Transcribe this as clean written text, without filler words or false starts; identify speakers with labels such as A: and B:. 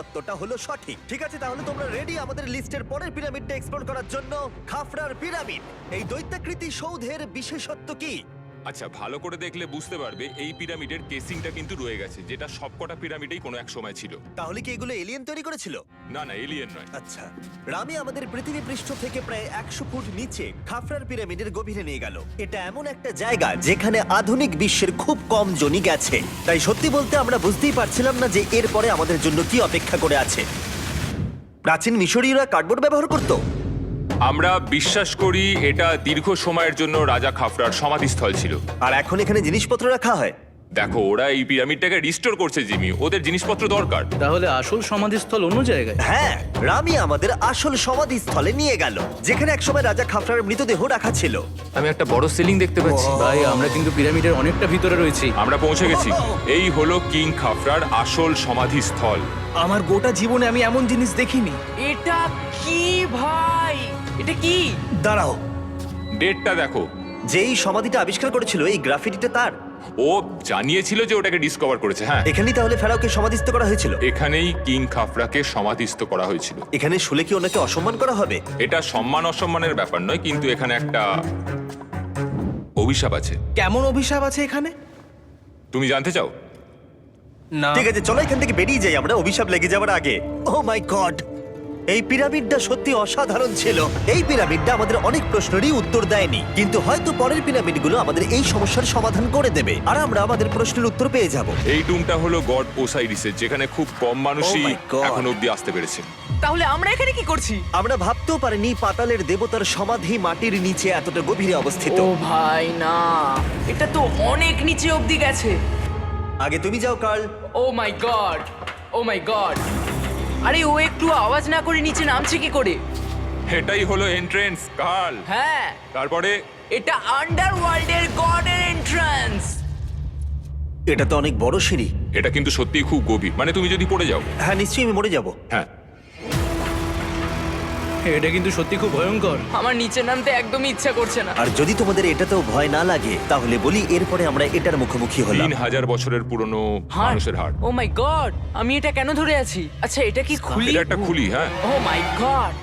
A: তত্ত্বটা হলো সঠিক। ঠিক আছে, তাহলে তোমরা রেডি আমাদের লিস্টের পরের পিরামিডটা এক্সপ্লোর করার জন্য? খাফরার পিরামিড। এই দৈত্যাকৃতি সৌধের বিশেষত্ব কি?
B: আচ্ছা, ভালো করে দেখলে বুঝতে পারবে এই পিরামিডের কেসিংটা কিন্তু রয়ে গেছে, যেটা সবকটা পিরামিডেই কোনো এক সময় ছিল।
A: তাহলে কি এগুলো এলিয়েন তৈরি করেছিল?
B: না না, এলিয়েন নয়।
A: আচ্ছা, রামি আমাদের পৃথিবী পৃষ্ঠ থেকে প্রায় 100 ফুট নিচে খাফরার পিরামিডের গভীরে নিয়ে গেল। এটা এমন একটা জায়গা যেখানে আধুনিক বিশ্বের খুব কম জনই গেছে। তাই সত্যি বলতে আমরা বুঝতেই পারছিলাম না যে এরপরে আমাদের জন্য কি অপেক্ষা করে আছে। প্রাচীন মিশরীয়রা কার্ডবোর্ড ব্যবহার করত।
B: আমরা বিশ্বাস করি এটা দীর্ঘ সময়ের জন্য রাজা খাফরার সমাধিস্থল ছিল।
A: আর এখন এখানে জিনিসপত্র রাখা হয়।
B: দেখো, ওরা এই পিরামিডটাকে রিস্টোর করছে জিমি, ওদের জিনিসপত্র দরকার।
C: তাহলে আসল সমাধিস্থল অন্য জায়গায়?
A: হ্যাঁ, রামি আমাদের আসল সমাধিস্থলে নিয়ে গেল, যেখানে একসময় রাজা খাফরার মৃতদেহ রাখা ছিল।
D: আমি একটা বড় সিলিং দেখতে পাচ্ছি।
C: ভাই, আমরা কিন্তু পিরামিডের অনেকটা ভিতরে রয়েছি।
B: আমরা পৌঁছে গেছি। এই হলো কিং খাফরার আসল সমাধিস্থল।
E: আমার গোটা জীবনে আমি এমন জিনিস দেখিনি।
F: এটা কি ভাই? এটা কি?
A: দাঁড়াও,
B: ডেটটা দেখো।
A: যেই সমাধিটা আবিষ্কার করেছিল এই গ্রাফিটিটা তার।
B: ও জানিয়েছিল যে ওটাকে ডিসকভার করেছে। হ্যাঁ,
A: এখানেই তাহলে ফেরাওকে সমাধিস্থ করা হয়েছিল।
B: এখানেই কিং খাফরাকে সমাধিস্থ করা হয়েছিল।
A: এখানে শুলে কি ওনাকে অসম্মান করা হবে?
B: এটা সম্মান অসম্মানের ব্যাপার নয়, কিন্তু এখানে একটা অভিশাপ আছে।
E: কেমন অভিশাপ আছে এখানে?
B: তুমি জানতে চাও?
E: না।
A: ঠিক আছে, চলো এখান থেকে বেরিয়ে যাই আমরা অভিশাপ লেগে যাওয়ার আগে। ও মাই গড, এই পিরামিডটা সত্যি অসাধারণ ছিল। এই পিরামিডটা আমাদের অনেক প্রশ্নেরই উত্তর দেয়নি, কিন্তু হয়তো পরের পিরামিডগুলো আমাদের এই সমস্যার সমাধান করে দেবে, আর আমরা আমাদের প্রশ্নের উত্তর পেয়ে যাব।
B: এই টুমটা হলো গড ওসাইরিসের, যেখানে খুব কম মানুষই
A: Oh my God!
B: এখন অব্দি আসতে পেরেছে।
F: তাহলে আমরা এখানে কি করছি?
A: আমরা ভাবতেও পারিনি পাতালের দেবতার সমাধি মাটির নিচে এতটা গভীরে অবস্থিত।
F: ও ভাই না, এটা তো অনেক নিচে অবধি গেছে।
A: আগে তুমি যাও কার্ল।
F: ও মাই গড, ও মাই গড। আরে ও একটু আওয়াজ না করে নিচে নামছে কি করে?
B: এটাই হলো এন্ট্রেন্স, কার্ল।
F: হ্যাঁ,
B: তারপরে
F: এটা আন্ডারওয়ার্ল্ডের গডের এন্ট্রান্স।
A: এটা তো অনেক বড় সিঁড়ি।
B: এটা কিন্তু সত্যিই খুব গভীর, মানে তুমি যদি পড়ে যাও।
A: হ্যাঁ, নিশ্চয়ই আমি মরে যাব।
B: হ্যাঁ,
C: এটা কিন্তু সত্যি খুব ভয়ঙ্কর।
F: আমার নিচে নামতে একদমই ইচ্ছা করছে না।
A: আর যদি তোমাদের এটাতেও ভয় না লাগে তাহলে বলি এরপরে আমরা এটার মুখোমুখি হলাম।
B: 3000 বছরের পুরনো মানুষের হাড়।
F: ও মাই গড, আমি এটা কেন ধরে আছি? আচ্ছা, এটা কি খুলি?
B: এটা একটা খুলি, হ্যাঁ।
F: ও মাই গড,